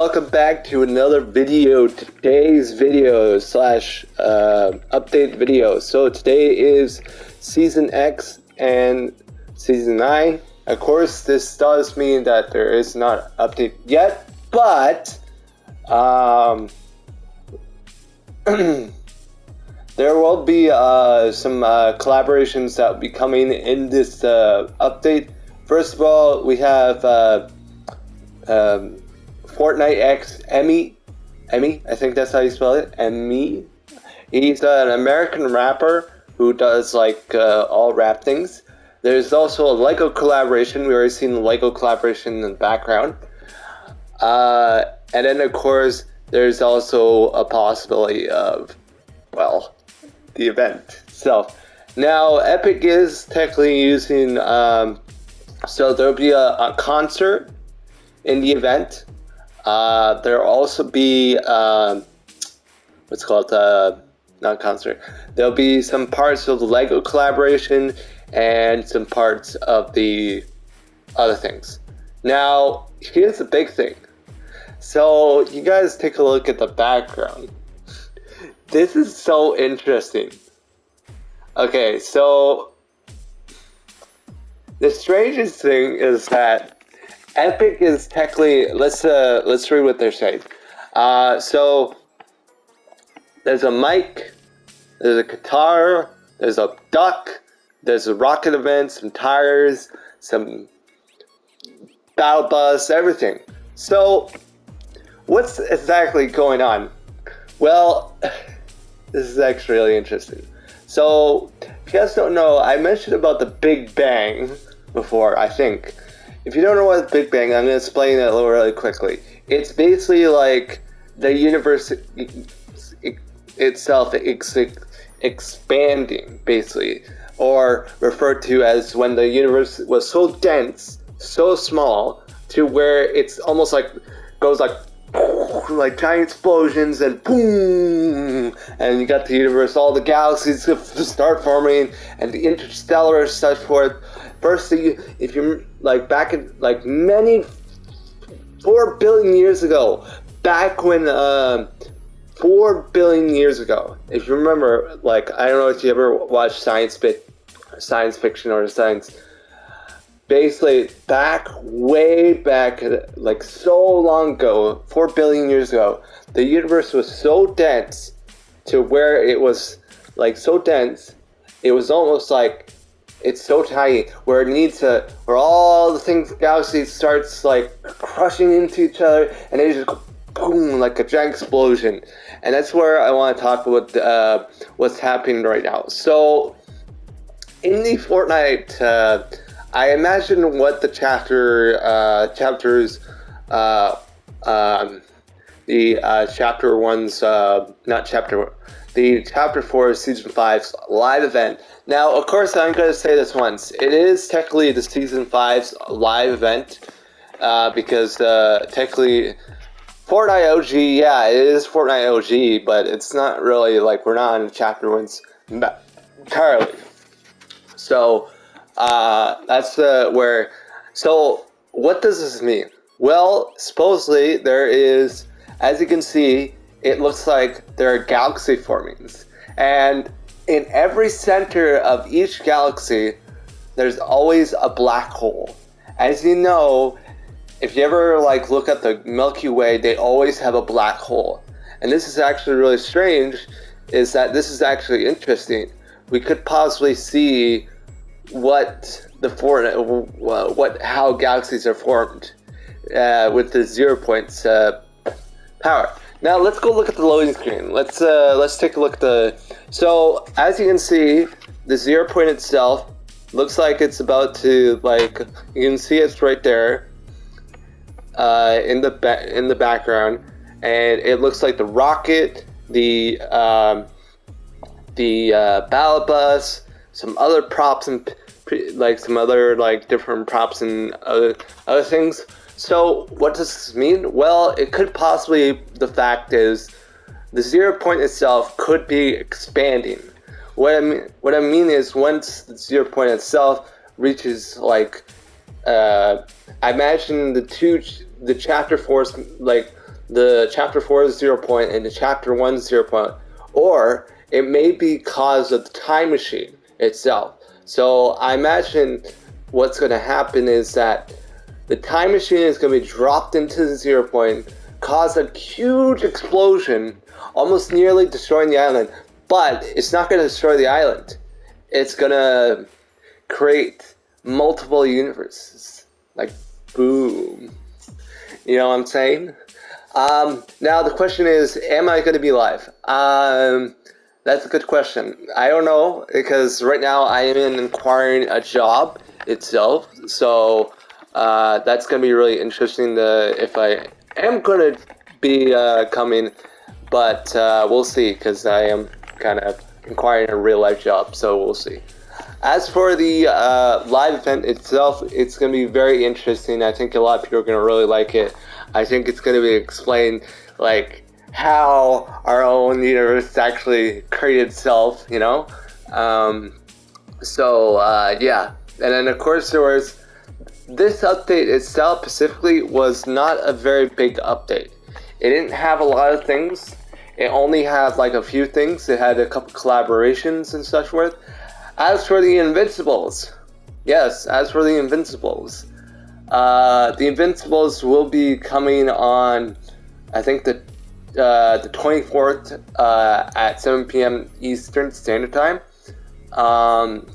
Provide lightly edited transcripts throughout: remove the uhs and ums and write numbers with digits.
Welcome back to another video. Today's video slash update video. So today is Season X and Season 9. Of course, this does mean that there is not an update yet, but there will be some collaborations that will be coming in this update. First of all, we have Fortnite X Emmy, I think that's how you spell it. Emmy. He's an American rapper who does like all rap things. There's also a Lego collaboration. We already seen the Lego collaboration in the background. And then of course there's also a possibility of, well, the event itself. Now Epic is technically using, so there'll be a concert in the event. There'll also be what's called not concert. There'll be some parts of the Lego collaboration and some parts of the other things. Now here's the big thing. So you guys take a look at the background. This is so interesting. Okay, so the strangest thing is that Epic is technically, let's read what they're saying. So there's a mic, there's a guitar, there's a duck, there's a rocket event, some tires, some battle bus, everything. So what's exactly going on? Well, this is actually really interesting. So if you guys don't know, I mentioned about the Big Bang before, I think. If you don't know what the Big Bang, I'm going to explain it a little really quickly. It's basically like the universe itself expanding, basically, or referred to as when the universe was so dense, so small, to where it's almost like goes like giant explosions and boom, and you got the universe, all the galaxies start forming, and the interstellar such forth. First, if you're like back in like many 4 billion years ago, back when 4 billion years ago, if you remember, like I don't know if you ever watched science fiction or science. Basically, way back, like so long ago, 4 billion years ago, the universe was so dense to where it was like so dense, it was almost like it's so tiny where it needs to, where all the things, galaxies starts like crushing into each other, and they just go boom, like a giant explosion. And that's where I want to talk about what's happening right now. So, in the Fortnite, I imagine what the chapters, chapter one's, not chapter, the chapter 4 season 5's live event. Now, of course, I'm going to say this once. It is technically the season 5's live event, because technically Fortnite OG, yeah, it is Fortnite OG, but it's not really like we're not on chapter one's entirely. So, that's where. So, what does this mean? Well, supposedly there is, as you can see, it looks like there are galaxy formings, and in every center of each galaxy, there's always a black hole. As you know, if you ever like look at the Milky Way, they always have a black hole, and this is actually really strange. Is that this is actually interesting? We could possibly see what how galaxies are formed with the 0 points power. Now let's go look at the loading screen. Let's take a look at the. So as you can see, the 0 point itself looks like it's about to, like, you can see it's right there in the background, and it looks like the rocket, the battle bus, some other props, and like some other like different props and other things. So what does this mean? Well, it could possibly, the fact is, the 0 point itself could be expanding. What I mean is, once the 0 point itself reaches like I imagine the chapter 4's like the chapter 4 0 point and the chapter 1 0 point, or it may be because of the time machine itself. So I imagine what's going to happen is that the time machine is going to be dropped into the 0 point, cause a huge explosion, almost nearly destroying the island, but it's not going to destroy the island. It's going to create multiple universes. Like, boom. You know what I'm saying? Now the question is, am I going to be live? That's a good question. I don't know, because right now I am inquiring a job itself, so that's going to be really interesting if I am going to be coming, but we'll see, because I am kind of inquiring a real life job, so we'll see. As for the live event itself, it's going to be very interesting. I think a lot of people are going to really like it. I think it's going to be explained, like, how our own universe actually created itself, you know? Yeah. And then, of course, there was... This update itself specifically was not a very big update. It didn't have a lot of things. It only had, like, a few things. It had a couple collaborations and such forth. As for the Invincibles, yes, as for the Invincibles, the Invincibles will be coming on, I think, the 24th at 7 p.m. Eastern Standard Time.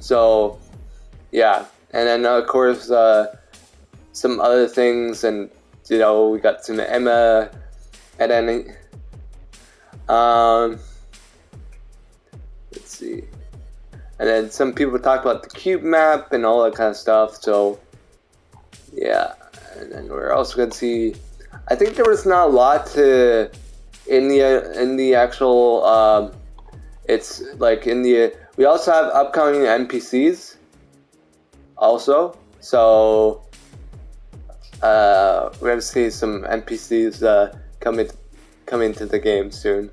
So, yeah. And then, of course, some other things, and, you know, we got some Emma, and then, let's see. And then some people talk about the cube map and all that kind of stuff, so, yeah. And then we're also going to see, I think there was not a lot to, in the actual, it's like we also have upcoming NPCs, also, so, we're going to see some NPCs, come into the game soon.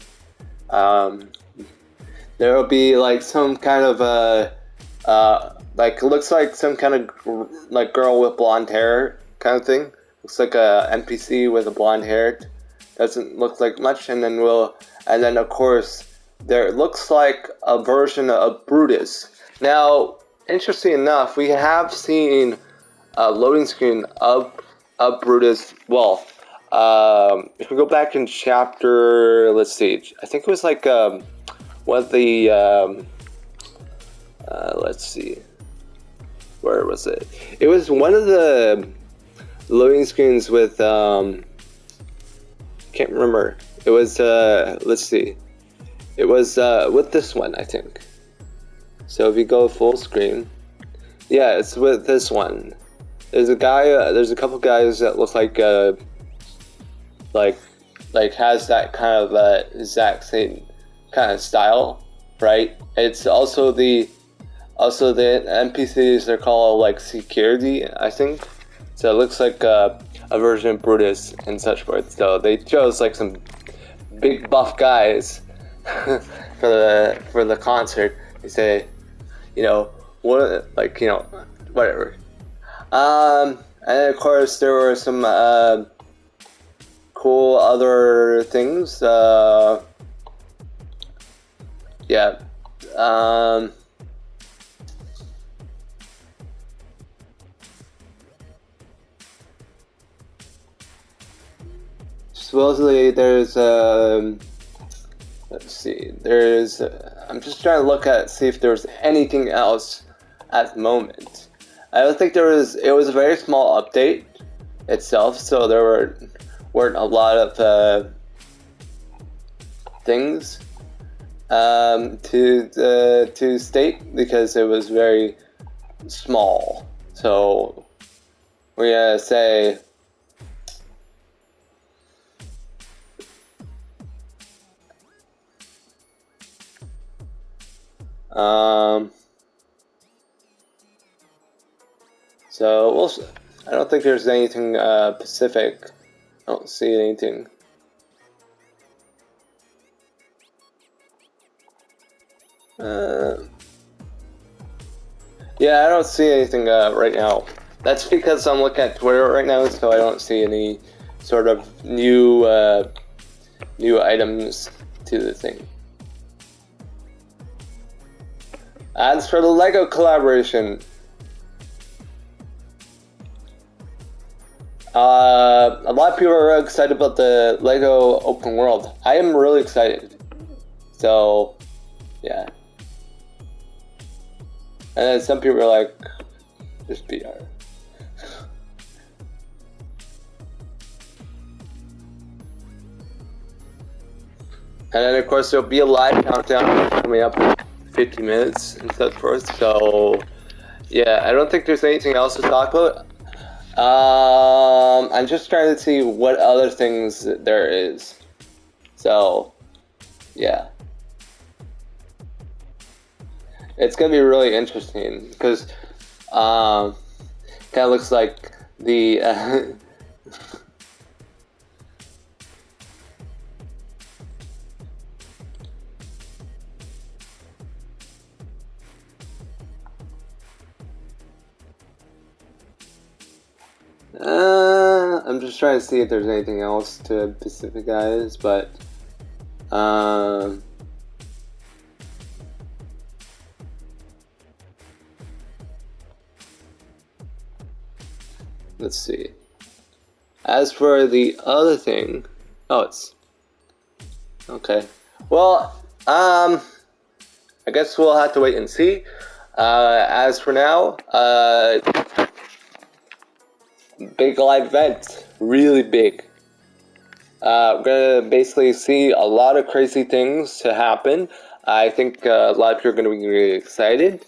There will be like some kind of like it looks like some kind of like girl with blonde hair kind of thing. Looks like a NPC with a blonde hair. Doesn't look like much, and then of course there looks like a version of Brutus. Now, interesting enough, we have seen a loading screen of Brutus. Well, if we go back in chapter, let's see, I think it was like what the let's see, where was it? It was one of the loading screens with can't remember. It was let's see, it was with this one, I think. So if you go full screen, yeah, it's with this one. There's a guy, there's a couple guys that look like has that kind of exact same kind of style, right? It's also the NPCs, they're called like security, I think. So it looks like a version of Brutus and such forth. So they chose like some big buff guys for the concert. They say, you know, what, like, you know, whatever. And of course there were some cool other things. Yeah. Supposedly there's let's see, I'm just trying to look at, see if there's anything else at the moment. I don't think there was. It was a very small update itself, so there weren't a lot of things to state, because it was very small. So we're gonna say so I don't think there's anything specific. I don't see anything. Yeah, I don't see anything right now. That's because I'm looking at Twitter right now, so I don't see any sort of new items to the thing. As for the Lego collaboration, a lot of people are really excited about the Lego open world. I am really excited. So, yeah. And then some people are like, just VR. And then of course there'll be a live countdown coming up in 50 minutes and so forth. So, yeah, I don't think there's anything else to talk about. I'm just trying to see what other things there is. So, yeah. It's gonna be really interesting because kind of looks like the I'm just trying to see if there's anything else to Pacific Guys, but let's see. As for the other thing, oh, it's okay. Well, I guess we'll have to wait and see. As for now, big live event, really big. We're gonna basically see a lot of crazy things to happen. I think a lot of people are gonna be really excited,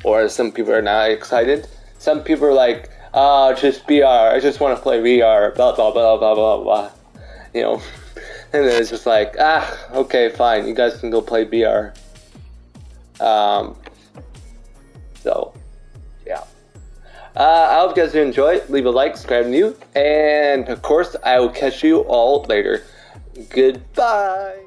or some people are not excited. Some people are like, "Oh, just VR. I just want to play VR." Blah blah blah blah blah blah. You know, and then it's just like, okay, fine. You guys can go play VR. So, yeah. I hope you guys enjoy. Leave a like, subscribe new, and of course, I will catch you all later. Goodbye.